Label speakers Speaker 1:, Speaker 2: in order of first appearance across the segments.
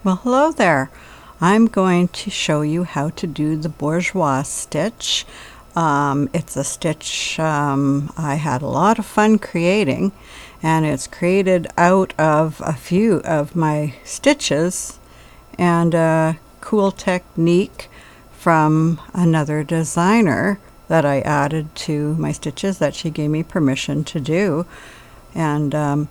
Speaker 1: Well, hello there. I'm going to show you how to do the Bourgeois stitch. It's a stitch I had a lot of fun creating, and it's created out of a few of my stitches and a cool technique from another designer that I added to my stitches that she gave me permission to do. And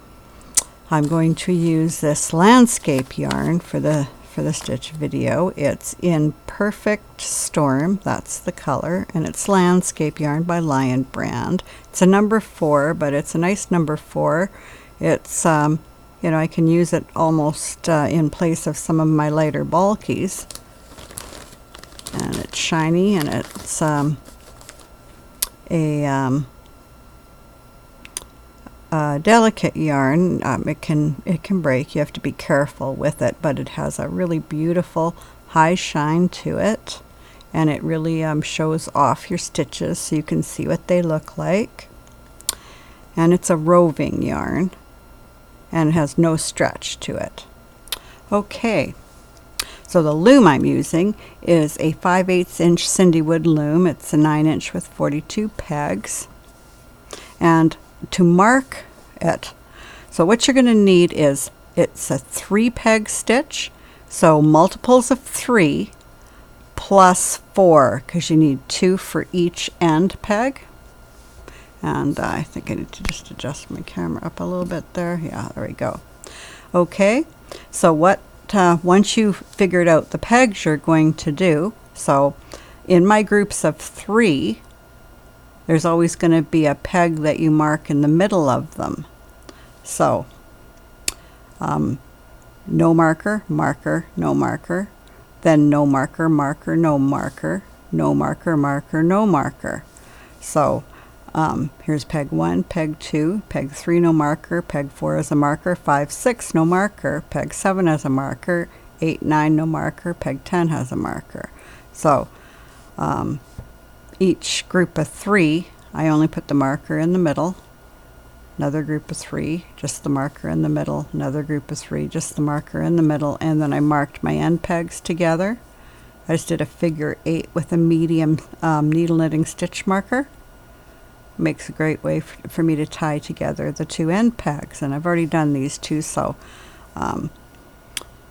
Speaker 1: I'm going to use this landscape yarn for the stitch video. It's in Perfect Storm, that's the color, and it's landscape yarn by Lion brand. It's a number 4, but it's a nice number 4. It's you know, I can use it almost in place of some of my lighter bulkies, and it's shiny, and it's delicate yarn. It can break. You have to be careful with it, but it has a really beautiful high shine to it, and it really shows off your stitches so you can see what they look like. And it's a roving yarn, and it has no stretch to it. Okay, so the loom I'm using is a 5/8 inch Cindy Wood loom. It's a 9 inch with 42 pegs. And to mark it, so what you're going to need is, it's a 3 peg stitch, so multiples of 3 plus 4, because you need 2 for each end peg. And I think I need to just adjust my camera up a little bit there. Yeah, there we go. Okay, so what once you've figured out the pegs you're going to do, so in my groups of 3, there's always going to be a peg that you mark in the middle of them. So no marker, marker, no marker, then no marker, marker, no marker, no marker, marker, no marker. So here's peg 1, peg 2, peg 3, no marker, peg 4 as a marker, 5, 6, no marker, peg 7 as a marker, 8, 9, no marker, peg 10 has a marker. So each group of 3, I only put the marker in the middle. Another group of 3, just the marker in the middle. Another group of 3, just the marker in the middle. And then I marked my end pegs together. I just did a figure 8 with a medium needle knitting stitch marker. Makes a great way for me to tie together the 2 end pegs. And I've already done these 2, so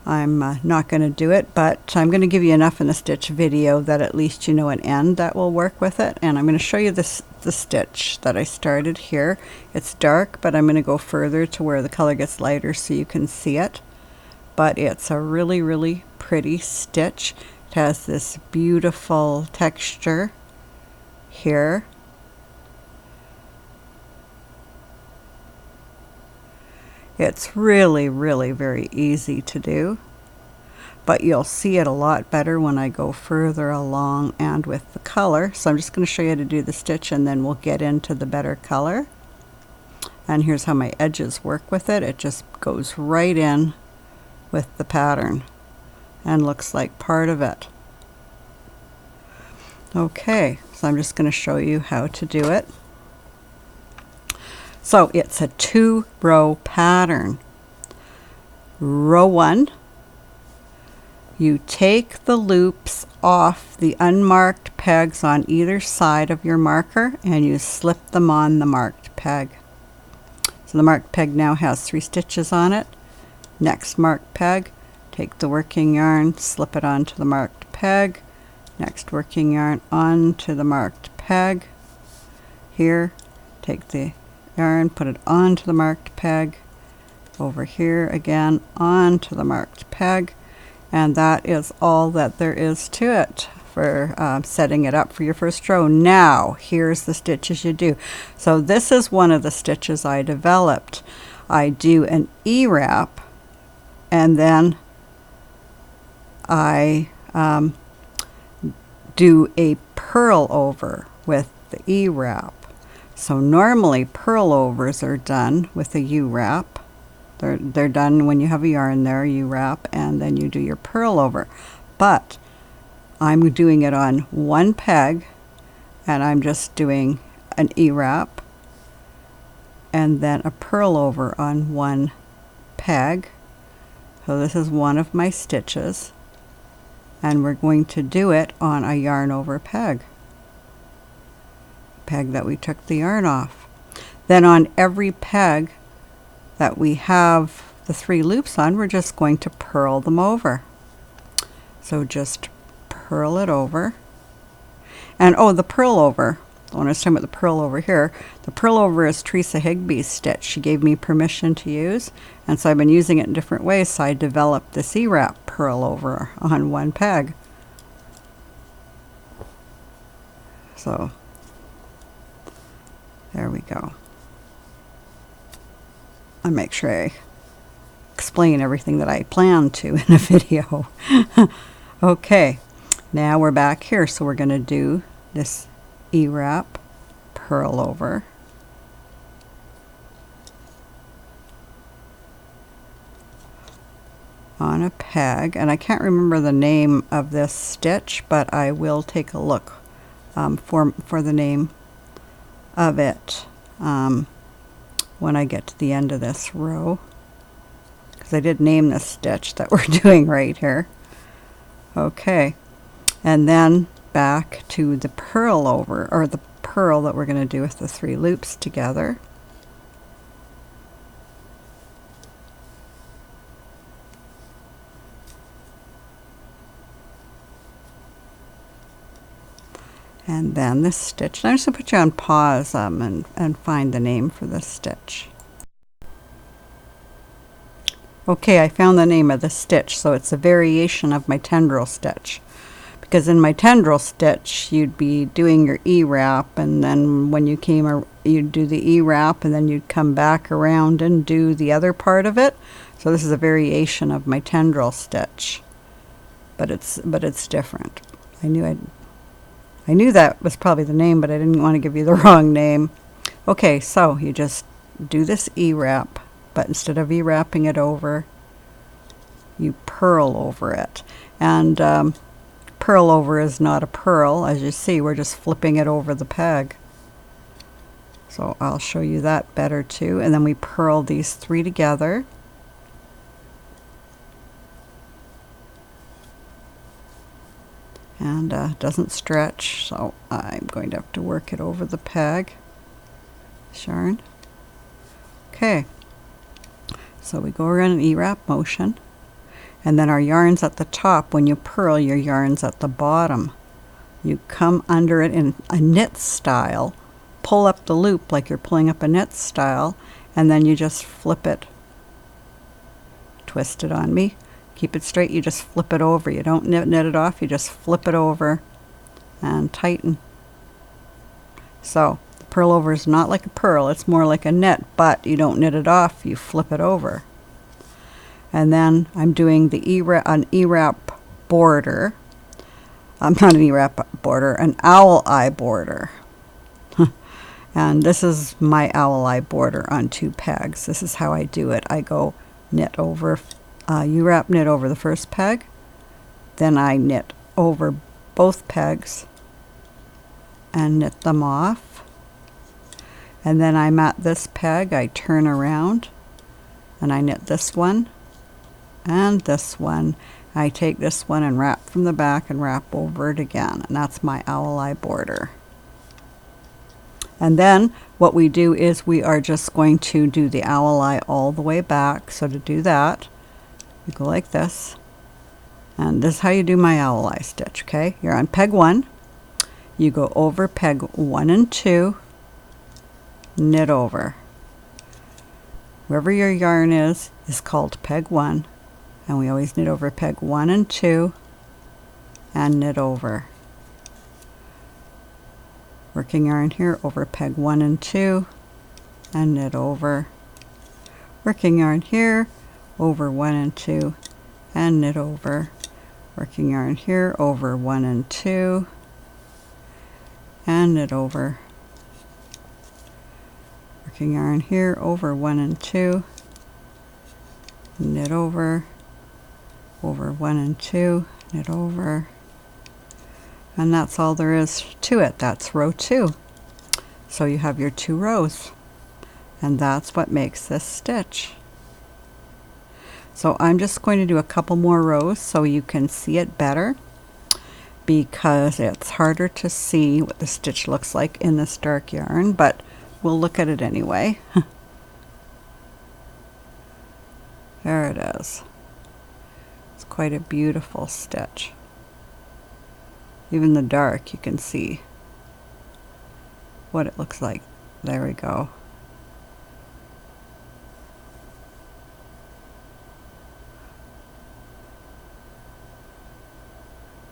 Speaker 1: I'm not going to do it, but I'm going to give you enough in the stitch video that at least you know an end that will work with it. And I'm going to show you the stitch that I started here. It's dark, but I'm going to go further to where the color gets lighter so you can see it. But it's a really, really pretty stitch. It has this beautiful texture here. It's really, really very easy to do, but you'll see it a lot better when I go further along and with the color. So I'm just going to show you how to do the stitch, and then we'll get into the better color. And here's how my edges work with it. It just goes right in with the pattern and looks like part of it. Okay, so I'm just going to show you how to do it. So it's a 2-row pattern. Row 1, you take the loops off the unmarked pegs on either side of your marker and you slip them on the marked peg. So the marked peg now has 3 stitches on it. Next marked peg, take the working yarn, slip it onto the marked peg. Next working yarn onto the marked peg. Here, take the yarn, put it onto the marked peg, over here again onto the marked peg, and that is all that there is to it for setting it up for your first row. Now here's the stitches you do. So this is one of the stitches I developed. I do an E-wrap, and then I do a purl over with the E-wrap. So normally purl overs are done with a U-wrap. They're done when you have a yarn there, U-wrap, and then you do your purl over. But I'm doing it on 1 peg, and I'm just doing an E-wrap and then a purl over on 1 peg, So this is one of my stitches, and we're going to do it on a yarn over peg that we took the yarn off. Then on every peg that we have the 3 loops on, we're just going to purl them over. So just purl it over. And oh, the purl over, when I was talking about the purl over here, the purl over is Theresa Higby's stitch. She gave me permission to use, and so I've been using it in different ways, so I developed this E-wrap purl over on one peg. So there we go. I'll make sure I explain everything that I plan to in a video. Okay, now we're back here, so we're going to do this E-wrap purl over. On a peg, and I can't remember the name of this stitch, but I will take a look for the name of it when I get to the end of this row, because I did name this stitch that we're doing right here. Okay, and then back to the purl over, or the purl that we're going to do with the 3 loops together. And then this stitch. And I'm just going to put you on pause and find the name for this stitch. Okay, I found the name of the stitch, so it's a variation of my tendril stitch. Because in my tendril stitch, you'd be doing your E-wrap, and then when you came, you'd do the E-wrap, and then you'd come back around and do the other part of it. So this is a variation of my tendril stitch, but it's different. I knew that was probably the name, but I didn't want to give you the wrong name. Okay, so you just do this E-wrap, but instead of E-wrapping it over, you purl over it. And purl over is not a purl. As you see, we're just flipping it over the peg. So I'll show you that better too. And then we purl these 3 together. And doesn't stretch, so I'm going to have to work it over the peg. Yarn. Okay, so we go around an E-wrap motion, and then our yarn's at the top. When you purl, your yarn's at the bottom. You come under it in a knit style, pull up the loop like you're pulling up a knit style, and then you just flip it. Twist it on me. Keep it straight, you just flip it over. You don't knit it off, you just flip it over and tighten. So the purl over is not like a purl, it's more like a knit, but you don't knit it off, you flip it over. And then I'm doing the an E-wrap border. Not an E-wrap border, an owl eye border. And this is my owl eye border on 2 pegs. This is how I do it. I go knit over, U-wrap knit over the first peg, then I knit over both pegs and knit them off, and then I'm at this peg, I turn around and I knit this one and this one. I take this one and wrap from the back and wrap over it again, and that's my owl eye border. And then what we do is we are just going to do the owl eye all the way back. So to do that, you go like this, and this is how you do my owl eye stitch. Okay, you're on peg 1, you go over peg 1 and 2, knit over. Wherever your yarn is called peg 1, and we always knit over peg 1 and 2 and knit over. Working yarn here over peg 1 and 2 and knit over. Working yarn here over 1 and 2 and knit over. Working yarn here over 1 and 2 and knit over. Working yarn here over 1 and 2, knit over 1 and 2, knit over. And that's all there is to it. That's row 2. So you have your 2 rows, and that's what makes this stitch. So I'm just going to do a couple more rows so you can see it better, because it's harder to see what the stitch looks like in this dark yarn, but we'll look at it anyway. There it is. It's quite a beautiful stitch. Even the dark, you can see what it looks like. There we go.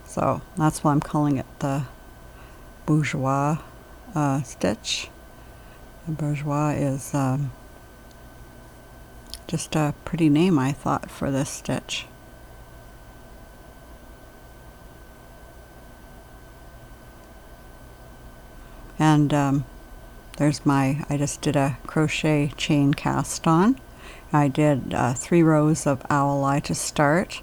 Speaker 1: So that's why I'm calling it the Bourgeois Stitch. The Bourgeois is just a pretty name, I thought, for this stitch. And there's I just did a crochet chain cast on. I did 3 rows of owl eye to start,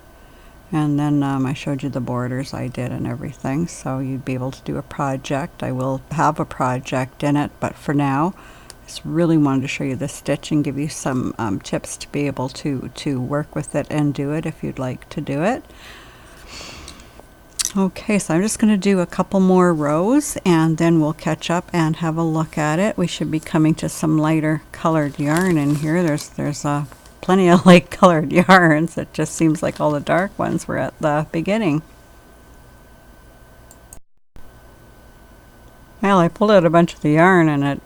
Speaker 1: and then I showed you the borders I did and everything, so you'd be able to do a project. I will have a project in it, but for now I just really wanted to show you the stitch and give you some tips to be able to work with it and do it if you'd like to do it. Okay, so I'm just going to do a couple more rows and then we'll catch up and have a look at it. We should be coming to some lighter colored yarn in here. There's plenty of light colored yarns. It just seems like all the dark ones were at the beginning. Well, I pulled out a bunch of the yarn and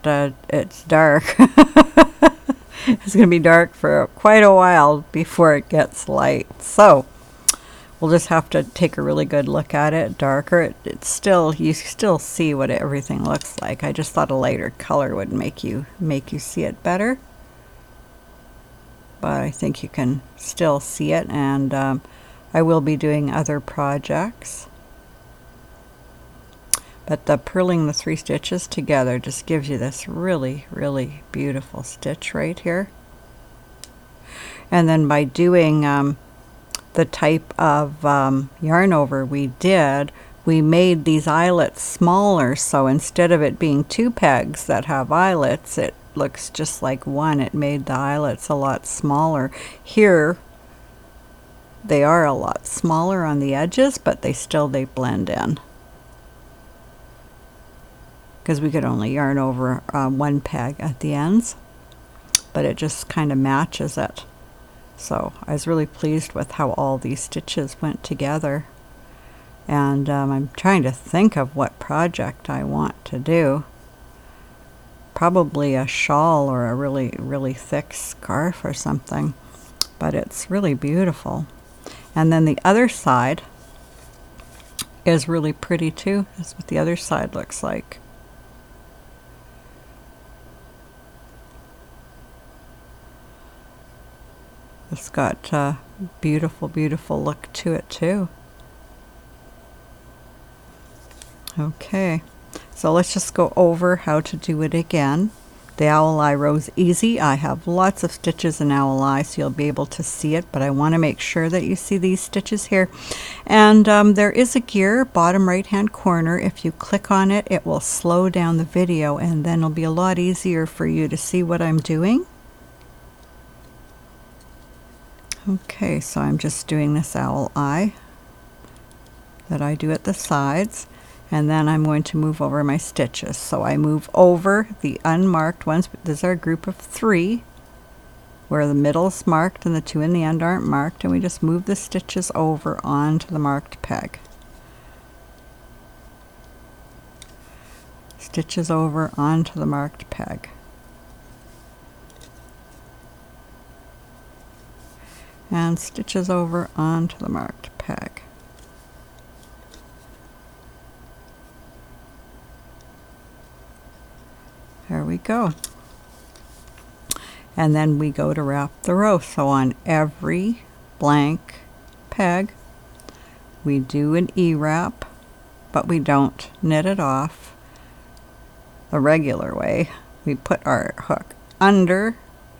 Speaker 1: it's dark. It's going to be dark for quite a while before it gets light. So we'll just have to take a really good look at it. Darker, it's still, you still see what everything looks like. I just thought a lighter color would make you see it better. But I think you can still see it, and I will be doing other projects. But the purling the 3 stitches together just gives you this really, really beautiful stitch right here. And then by doing the type of yarn over we did, we made these eyelets smaller, so instead of it being 2 pegs that have eyelets, it looks just like one. It made the eyelets a lot smaller. Here they are a lot smaller on the edges, but they blend in, because we could only yarn over 1 peg at the ends, but it just kind of matches it. So I was really pleased with how all these stitches went together. And I'm trying to think of what project I want to do. Probably a shawl or a really, really thick scarf or something. But it's really beautiful. And then the other side is really pretty too. That's what the other side looks like. It's got a beautiful, beautiful look to it too. Okay, so let's just go over how to do it again. The owl eye row's easy. I have lots of stitches in owl eye, so you'll be able to see it, but I want to make sure that you see these stitches here. And there is a gear, bottom right hand corner. If you click on it, it will slow down the video, and then it'll be a lot easier for you to see what I'm doing. Okay, so I'm just doing this owl eye that I do at the sides, and then I'm going to move over my stitches. So I move over the unmarked ones. These are a group of 3 where the middle's marked and the 2 in the end aren't marked, and we just move the stitches over onto the marked peg. Stitches over onto the marked peg. And stitches over onto the marked peg. There we go. And then we go to wrap the row. So on every blank peg, we do an E-wrap, but we don't knit it off the regular way. We put our hook under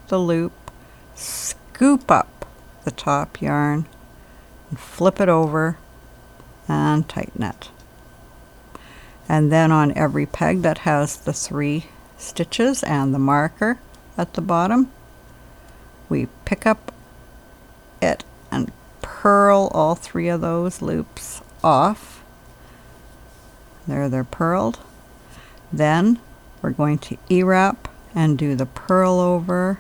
Speaker 1: the loop, scoop up the top yarn, and flip it over and tighten it. And then on every peg that has the 3 stitches and the marker at the bottom, we pick up it and purl all 3 of those loops off. There, they're purled. Then we're going to E-wrap and do the purl over.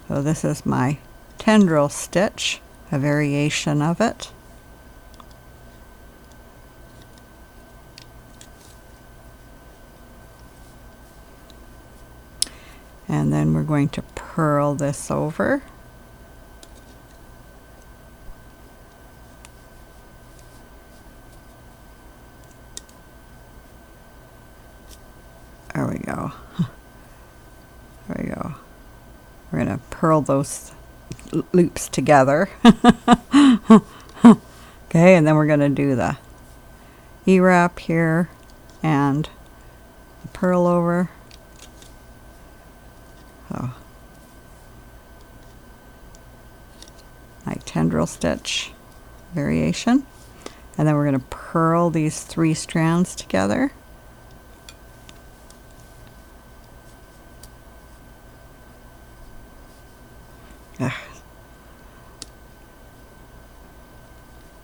Speaker 1: So this is my tendril stitch, a variation of it. And then we're going to purl this over. There we go. There we go. We're going to purl those loops together. Okay, and then we're going to do the E-wrap here and the purl over. So, my tendril stitch variation. And then we're going to purl these 3 strands together.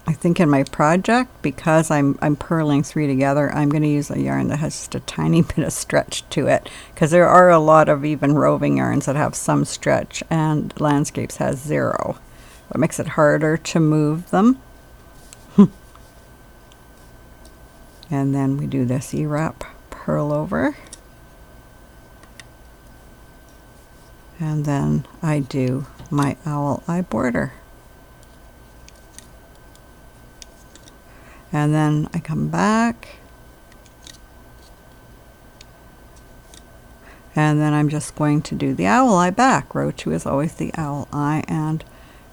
Speaker 1: I think in my project, because I'm purling 3 together, I'm going to use a yarn that has just a tiny bit of stretch to it, because there are a lot of even roving yarns that have some stretch, and Landscapes has 0. It makes it harder to move them. And then we do this E-wrap, purl over. And then I do my owl eye border. And then I come back. And then I'm just going to do the owl eye back. Row 2 is always the owl eye, and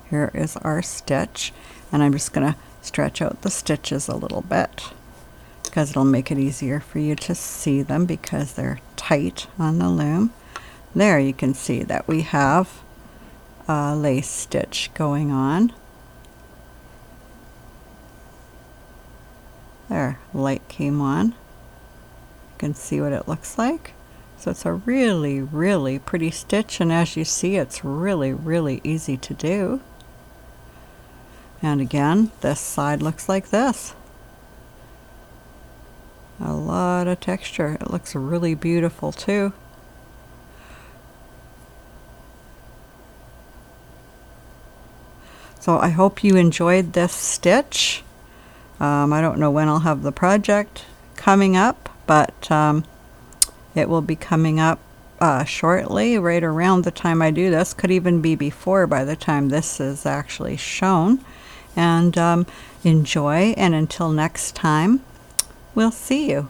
Speaker 1: here is our stitch. And I'm just going to stretch out the stitches a little bit, because it'll make it easier for you to see them because they're tight on the loom. There you can see that we have a lace stitch going on. There, light came on. You can see what it looks like. So it's a really, really pretty stitch, and as you see, it's really, really easy to do. And again, this side looks like this. A lot of texture. It looks really beautiful too. So I hope you enjoyed this stitch. I don't know when I'll have the project coming up, but it will be coming up shortly, right around the time I do this. Could even be before, by the time this is actually shown. And enjoy, and until next time, we'll see you.